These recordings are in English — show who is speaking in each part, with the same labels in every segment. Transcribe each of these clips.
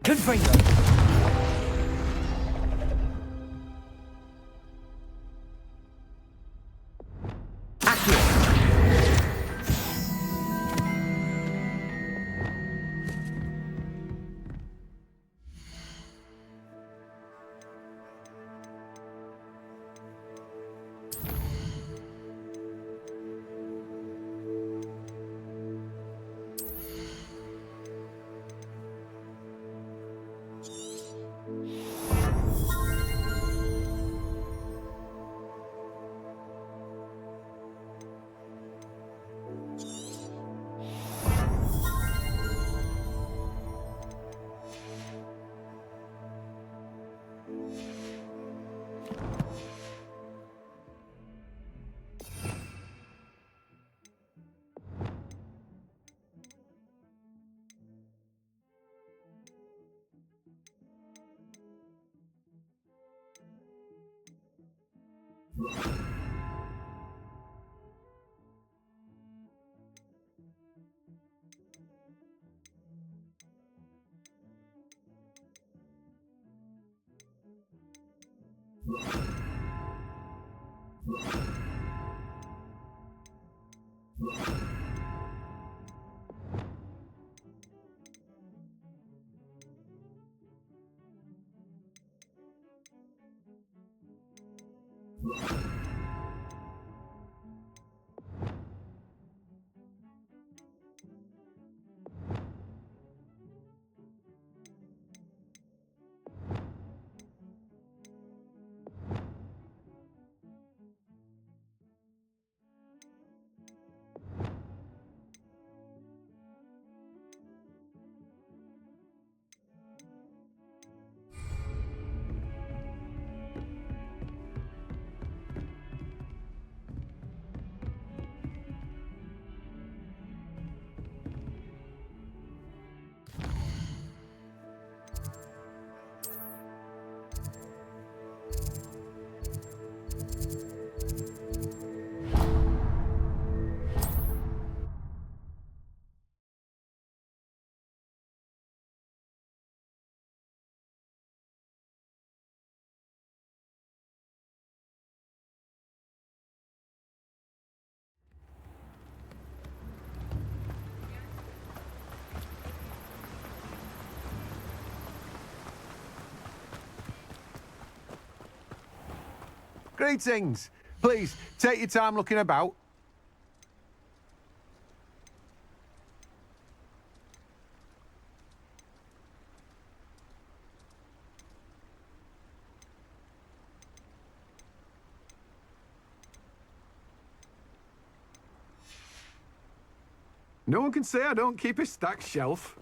Speaker 1: Confine them.
Speaker 2: Greetings. Please, take your time looking about. No one can say I don't keep a stacked shelf.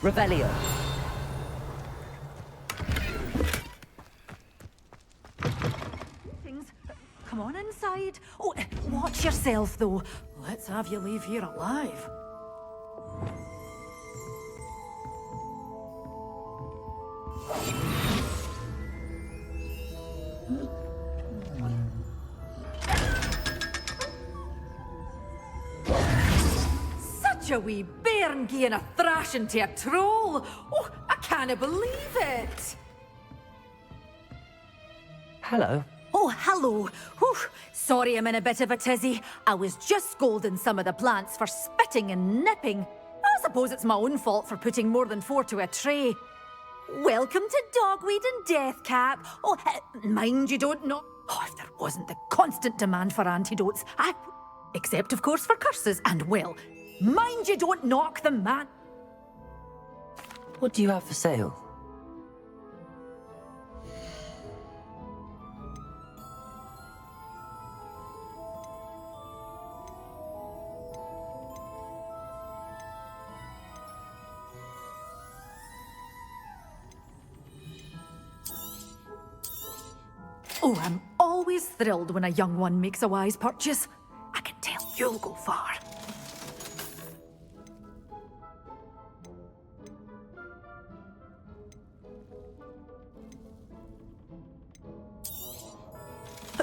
Speaker 1: Revelio.
Speaker 3: Come on inside. Oh, watch yourself, though. Let's have you leave here alive. Such a wee bairn gieing a thrashing to a troll. Oh, I can't believe it.
Speaker 1: Hello.
Speaker 3: Oh, hello. Whew. Sorry I'm in a bit of a tizzy. I was just scolding some of the plants for spitting and nipping. I suppose it's my own fault for putting more than 4 to a tray. Welcome to Dogweed and Deathcap. Oh, mind you don't know. Oh, if there wasn't the constant demand for antidotes, except, of course, for curses, and, well, mind you don't knock the man.
Speaker 1: What do you have for sale?
Speaker 3: Oh, I'm always thrilled when a young one makes a wise purchase. I can tell you'll go far.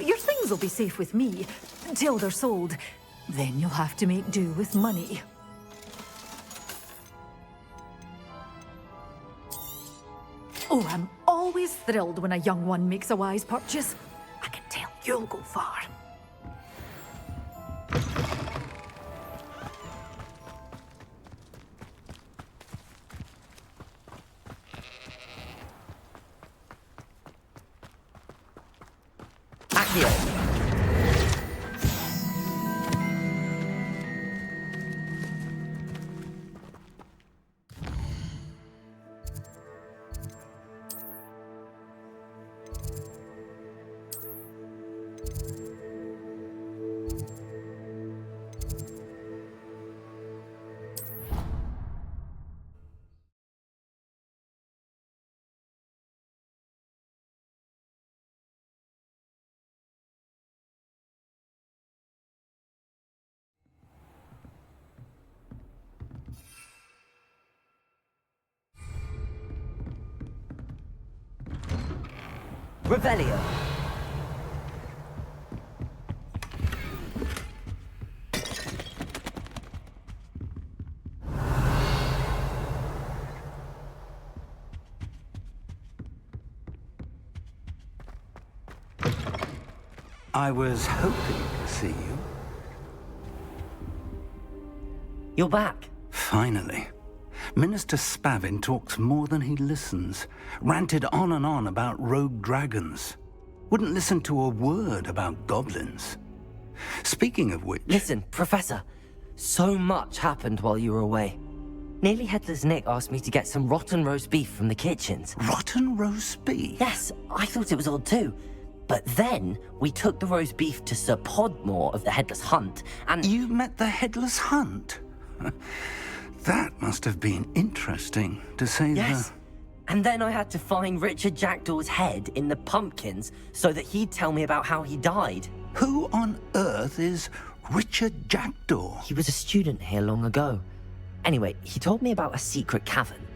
Speaker 3: Your things will be safe with me, until they're sold. Then you'll have to make do with money. Oh, I'm always thrilled when a young one makes a wise purchase. I can tell you'll go far.
Speaker 1: Accio. Revelio.
Speaker 4: I was hoping to see you.
Speaker 1: You're back.
Speaker 4: Finally. Minister Spavin talks more than he listens. Ranted on and on about rogue dragons. Wouldn't listen to a word about goblins. Speaking of which...
Speaker 1: Listen, Professor. So much happened while you were away. Nearly Headless Nick asked me to get some rotten roast beef from the kitchens.
Speaker 4: Rotten roast beef?
Speaker 1: Yes, I thought it was odd too. But then, we took the roast beef to Sir Podmore of the Headless Hunt, and...
Speaker 4: You met the Headless Hunt? That must have been interesting, to say the...
Speaker 1: Yes. And then I had to find Richard Jackdaw's head in the pumpkins so that he'd tell me about how he died.
Speaker 4: Who on earth is Richard Jackdaw?
Speaker 1: He was a student here long ago. Anyway, he told me about a secret cavern.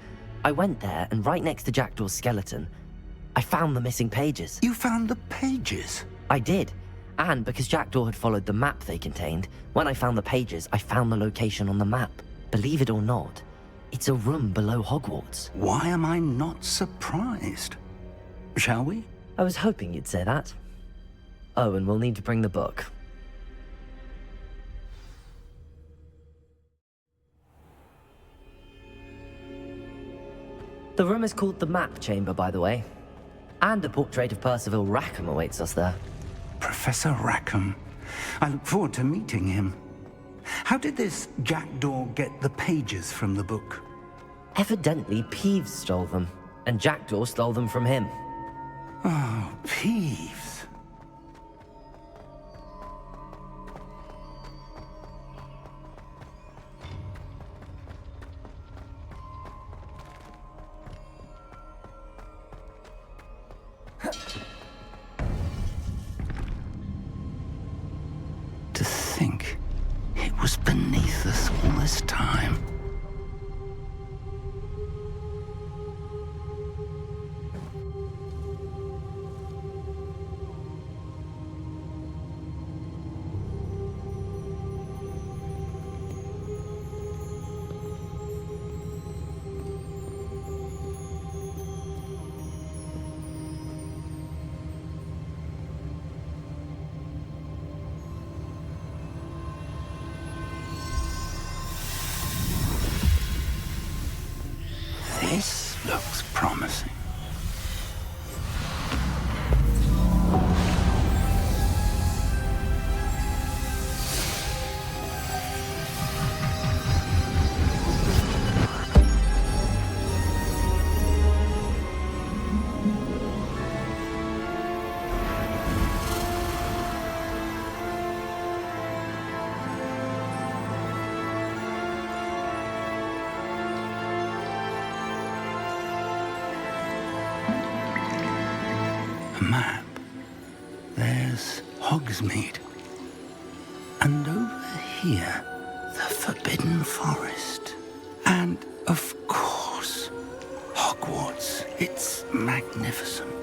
Speaker 1: I went there, and right next to Jackdaw's skeleton, I found the missing pages.
Speaker 4: You found the pages?
Speaker 1: I did. And because Jackdaw had followed the map they contained, when I found the pages, I found the location on the map. Believe it or not, it's a room below Hogwarts.
Speaker 4: Why am I not surprised? Shall we?
Speaker 1: I was hoping you'd say that. Oh, and we'll need to bring the book. The room is called the Map Chamber, by the way. And a portrait of Percival Rackham awaits us there.
Speaker 4: Professor Rackham. I look forward to meeting him. How did this Jackdaw get the pages from the book?
Speaker 1: Evidently, Peeves stole them, and Jackdaw stole them from him.
Speaker 4: Oh, Peeves. think it was beneath us all this time. This looks promising. A map. There's Hogsmeade. And over here, the Forbidden Forest. And, of course, Hogwarts. It's magnificent.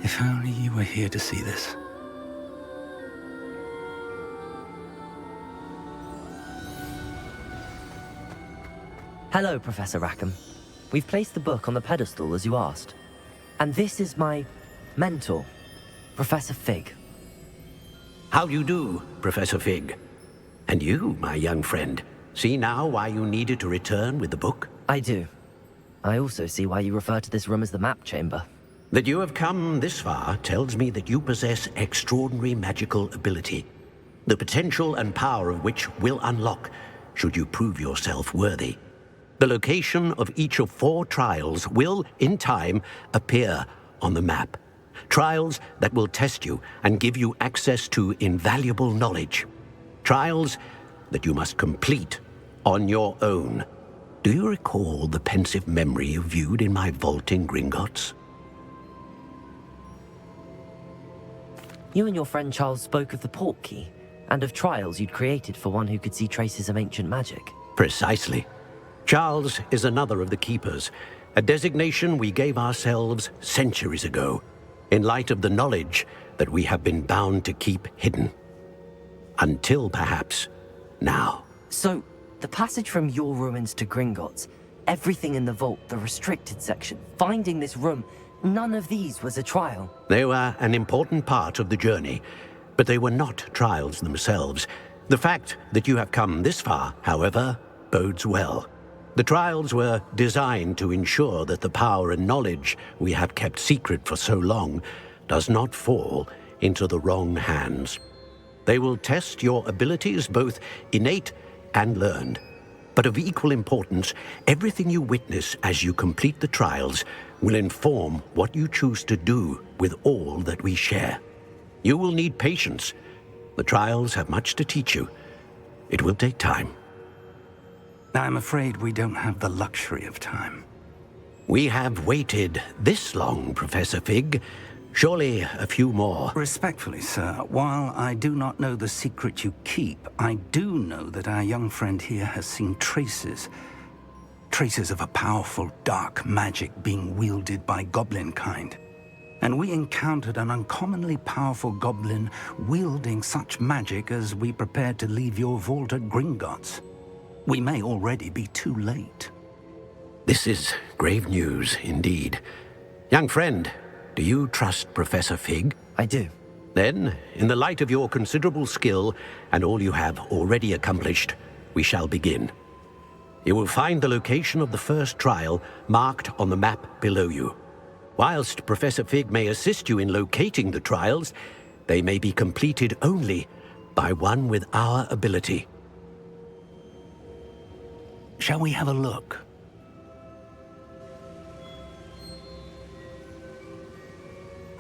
Speaker 4: If only you were here to see this.
Speaker 1: Hello, Professor Rackham. We've placed the book on the pedestal as you asked. And this is my mentor, Professor Fig.
Speaker 5: How do you do, Professor Fig? And you, my young friend, see now why you needed to return with the book?
Speaker 1: I do. I also see why you refer to this room as the map chamber.
Speaker 5: That you have come this far tells me that you possess extraordinary magical ability, the potential and power of which will unlock should you prove yourself worthy. The location of each of 4 trials will, in time, appear on the map. Trials that will test you and give you access to invaluable knowledge. Trials that you must complete on your own. Do you recall the pensive memory you viewed in my vault in Gringotts?
Speaker 1: You and your friend Charles spoke of the port key, and of trials you'd created for one who could see traces of ancient magic.
Speaker 5: Precisely. Charles is another of the Keepers, a designation we gave ourselves centuries ago, in light of the knowledge that we have been bound to keep hidden. Until, perhaps, now.
Speaker 1: So, the passage from your ruins to Gringotts, everything in the vault, the restricted section, finding this room, none of these was a trial.
Speaker 5: They were an important part of the journey, but they were not trials themselves. The fact that you have come this far, however, bodes well. The trials were designed to ensure that the power and knowledge we have kept secret for so long does not fall into the wrong hands. They will test your abilities, both innate and learned. But of equal importance, everything you witness as you complete the trials will inform what you choose to do with all that we share. You will need patience. The trials have much to teach you. It will take time.
Speaker 4: I'm afraid we don't have the luxury of time.
Speaker 5: We have waited this long, Professor Fig. Surely a few more.
Speaker 4: Respectfully, sir, while I do not know the secret you keep, I do know that our young friend here has seen traces of a powerful dark magic being wielded by goblin kind. And we encountered an uncommonly powerful goblin wielding such magic as we prepared to leave your vault at Gringotts. We may already be too late.
Speaker 5: This is grave news indeed. Young friend, do you trust Professor Fig?
Speaker 1: I do.
Speaker 5: Then, in the light of your considerable skill and all you have already accomplished, we shall begin. You will find the location of the first trial marked on the map below you. Whilst Professor Fig may assist you in locating the trials, they may be completed only by one with our ability.
Speaker 4: Shall we have a look?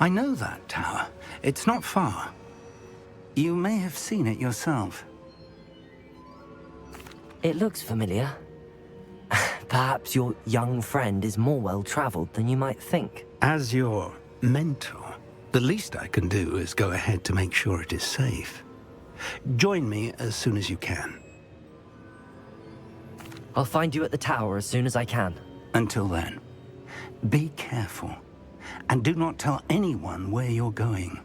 Speaker 4: I know that tower. It's not far. You may have seen it yourself.
Speaker 1: It looks familiar. Perhaps your young friend is more well-traveled than you might think.
Speaker 4: As your mentor, the least I can do is go ahead to make sure it is safe. Join me as soon as you can.
Speaker 1: I'll find you at the tower as soon as I can.
Speaker 4: Until then, be careful, and do not tell anyone where you're going.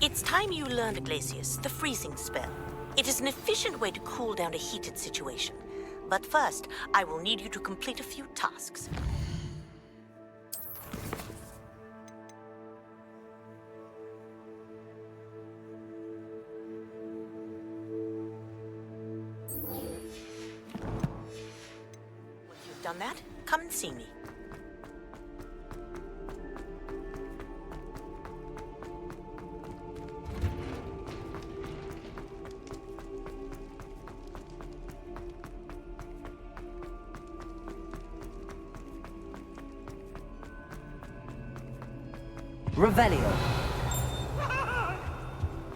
Speaker 6: It's time you learned, Glacius, the freezing spell. It is an efficient way to cool down a heated situation. But first, I will need you to complete a few tasks. Once you've done that, come and see me.
Speaker 1: Revelio.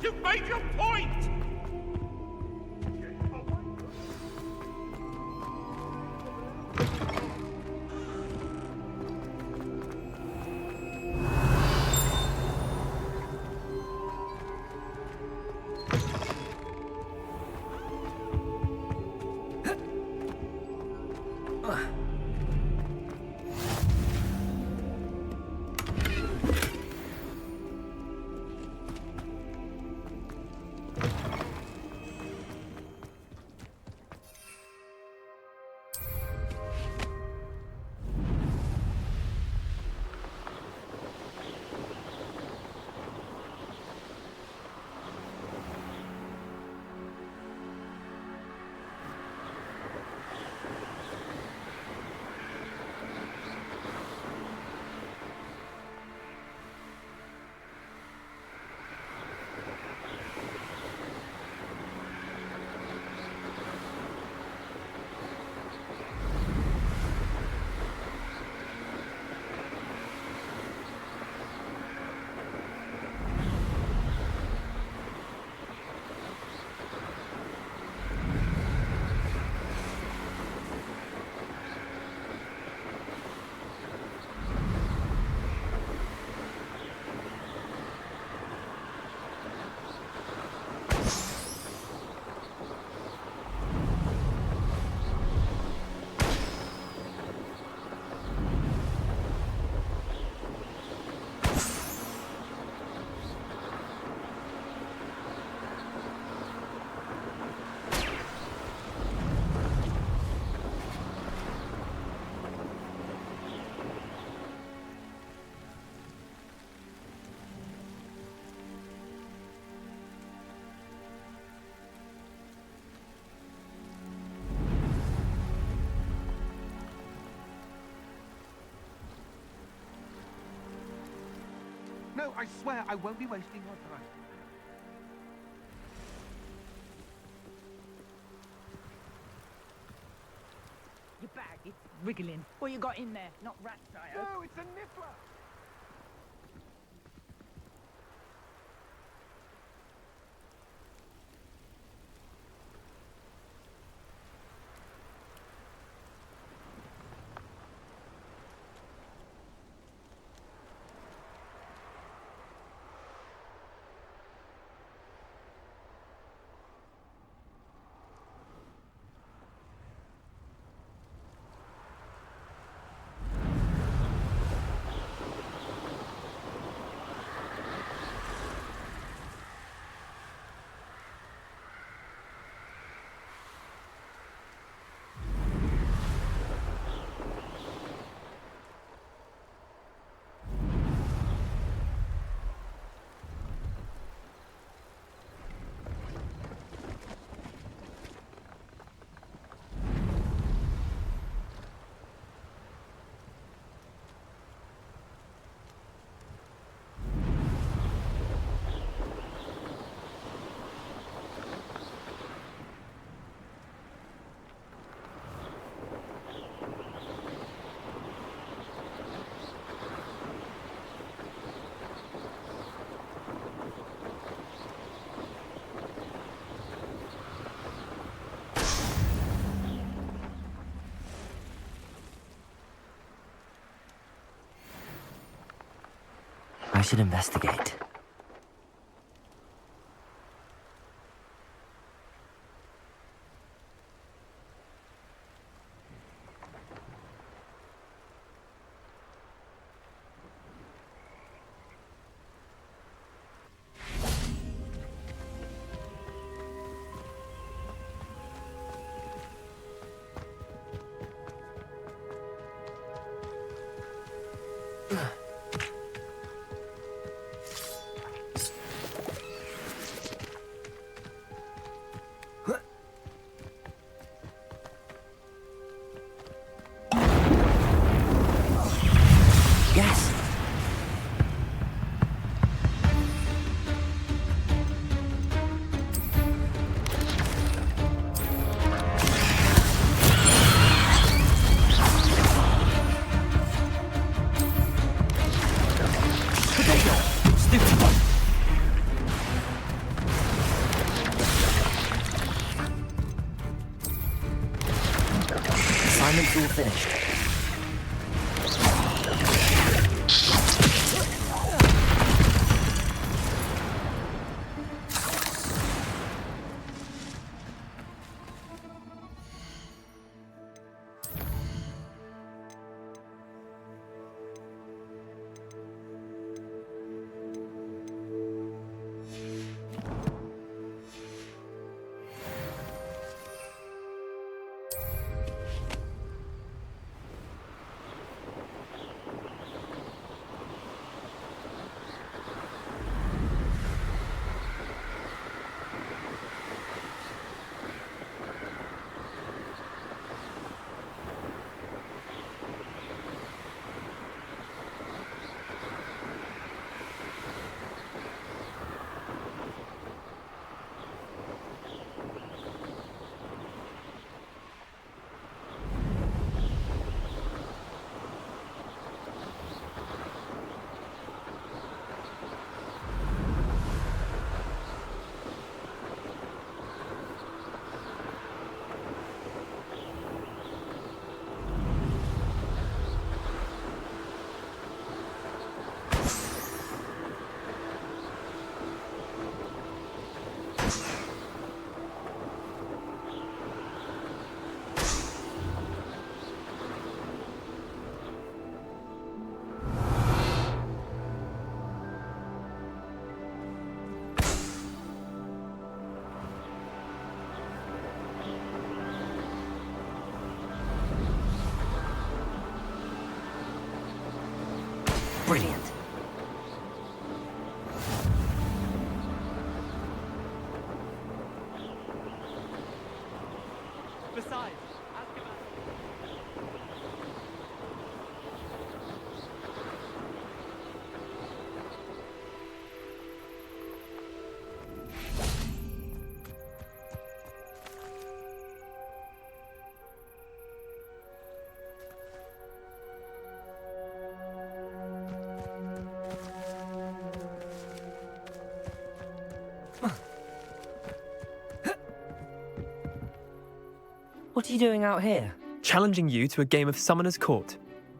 Speaker 7: You've made your point! No, I swear I won't be wasting your time.
Speaker 8: Your bag, it's wriggling. What you got in there? Not rat tire.
Speaker 2: No, it's a niffler!
Speaker 1: should investigate. Yes. Assignment's all finished. Brilliant.
Speaker 9: Besides,
Speaker 1: What are you doing out here?
Speaker 9: challenging you to a game of Summoner's Court.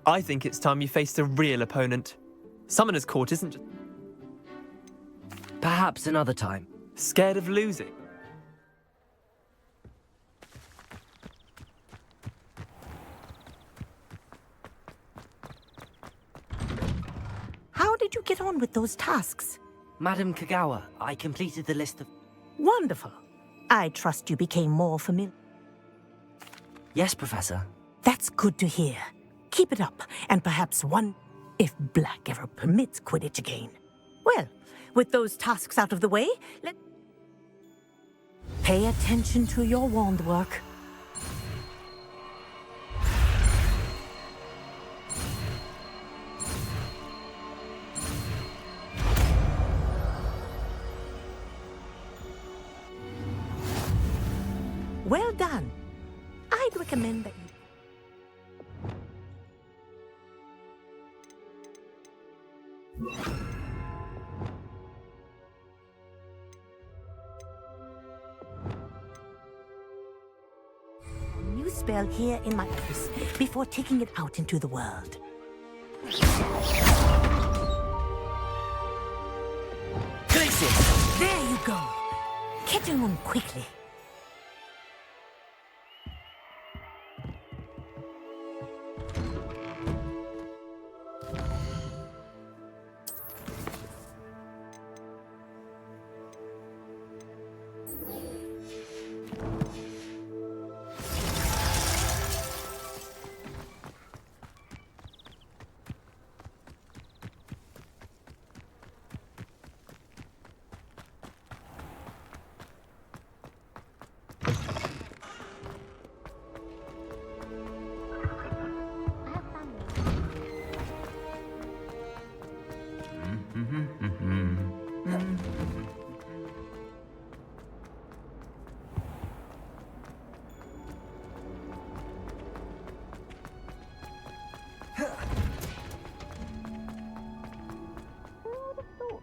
Speaker 9: I think it's time you faced a real opponent. Summoner's Court isn't just
Speaker 1: Perhaps another time.
Speaker 9: scared of losing.
Speaker 6: How did you get on with those tasks?
Speaker 1: Madam Kagawa, I completed the list of...
Speaker 6: Wonderful. I trust you became more familiar.
Speaker 1: Yes, Professor.
Speaker 6: That's good to hear. Keep it up, and perhaps one, if Black ever permits Quidditch again. Well, with those tasks out of the way, pay attention to your wand work. Well done. I'd recommend that you... New spell here in my office before taking it out into the world.
Speaker 1: Glacius!
Speaker 6: There you go. Getting on quickly.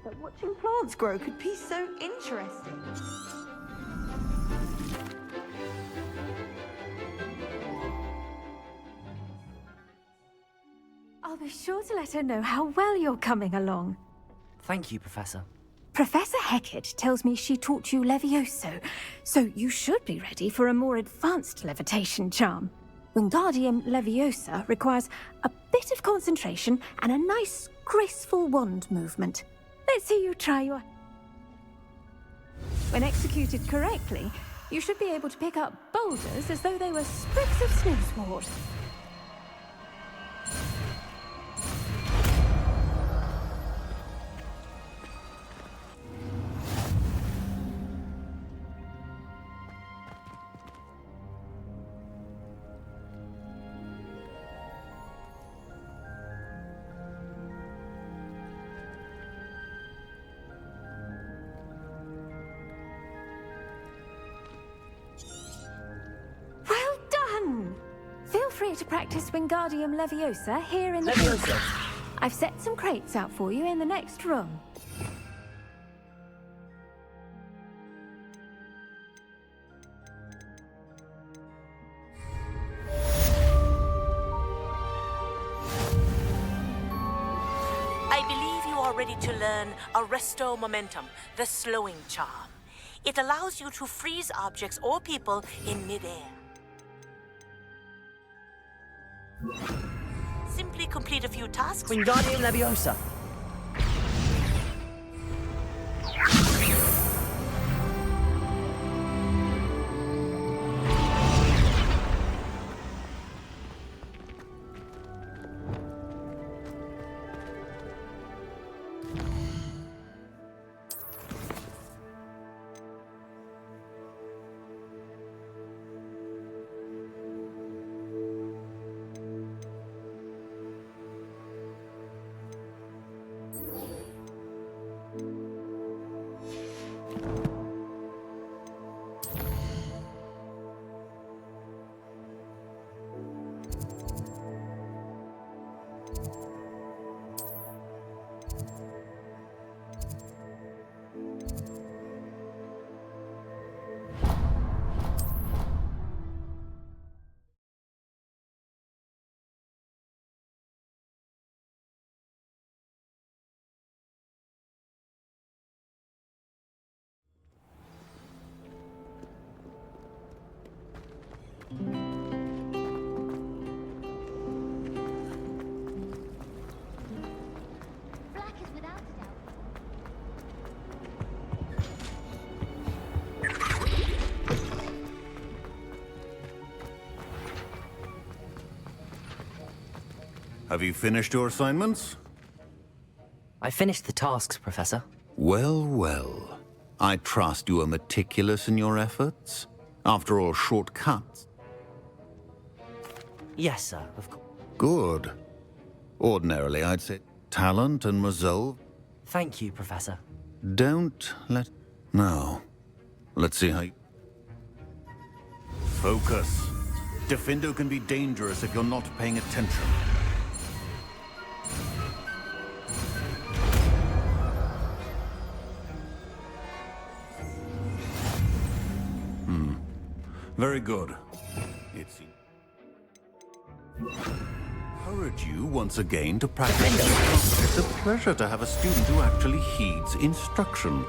Speaker 10: That watching plants grow could be so interesting.
Speaker 3: I'll be sure to let her know how well you're coming along.
Speaker 1: Thank you, Professor.
Speaker 3: Professor Hecat tells me she taught you Levioso, so you should be ready for a more advanced levitation charm. Wingardium Leviosa requires a bit of concentration and a nice, graceful wand movement. Let's see you try your... When executed correctly, you should be able to pick up boulders as though they were sprigs of snowsword. Feel free to practice Wingardium Leviosa here in the...
Speaker 1: Leviosa!
Speaker 3: I've set some crates out for you in the next room.
Speaker 6: I believe you are ready to learn Arresto Momentum, the slowing charm. It allows you to freeze objects or people in midair. Simply complete a few tasks.
Speaker 1: Wingardium Leviosa!
Speaker 11: Have you finished your assignments?
Speaker 1: I finished the tasks, Professor.
Speaker 11: Well, well. I trust you are meticulous in your efforts. After all, shortcuts.
Speaker 1: Yes, sir, of course.
Speaker 11: Good. Ordinarily, I'd say talent and resolve.
Speaker 1: Thank you, Professor.
Speaker 11: Don't let... Now, let's see how you... Focus. Defendo can be dangerous if you're not paying attention. Very good. It's... encourage you once again to practice. It's a pleasure to have a student who actually heeds instruction.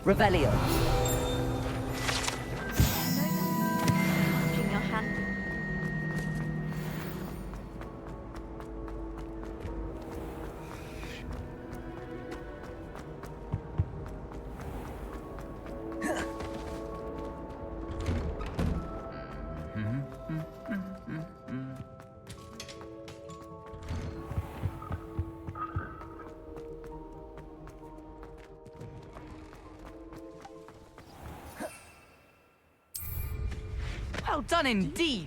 Speaker 1: Revelio.
Speaker 10: In your hand.
Speaker 8: Well done indeed.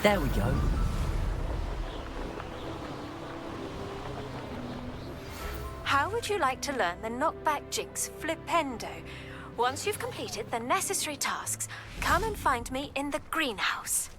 Speaker 1: There we go.
Speaker 12: How would you like to learn the knockback jinx flipendo? Once you've completed the necessary tasks, come and find me in the greenhouse.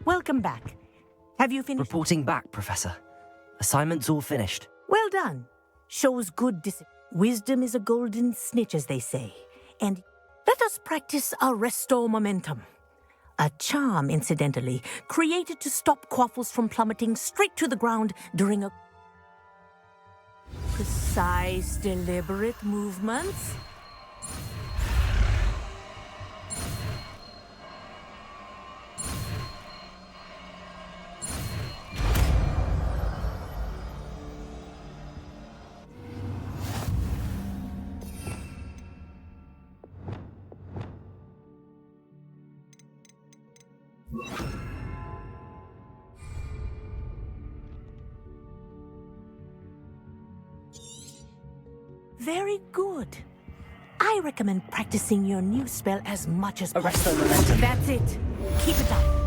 Speaker 6: Welcome back. Have you finished?
Speaker 1: Reporting back, Professor. Assignment's all finished.
Speaker 6: Well done. Shows good discipline. Wisdom is a golden snitch, as they say. And let us practice Arresto Momentum. A charm, incidentally, created to stop quaffles from plummeting straight to the ground during a precise, deliberate movements. Very good. I recommend practicing your new spell as much as possible.
Speaker 1: Arresto Momentum.
Speaker 6: That's it. Keep it up.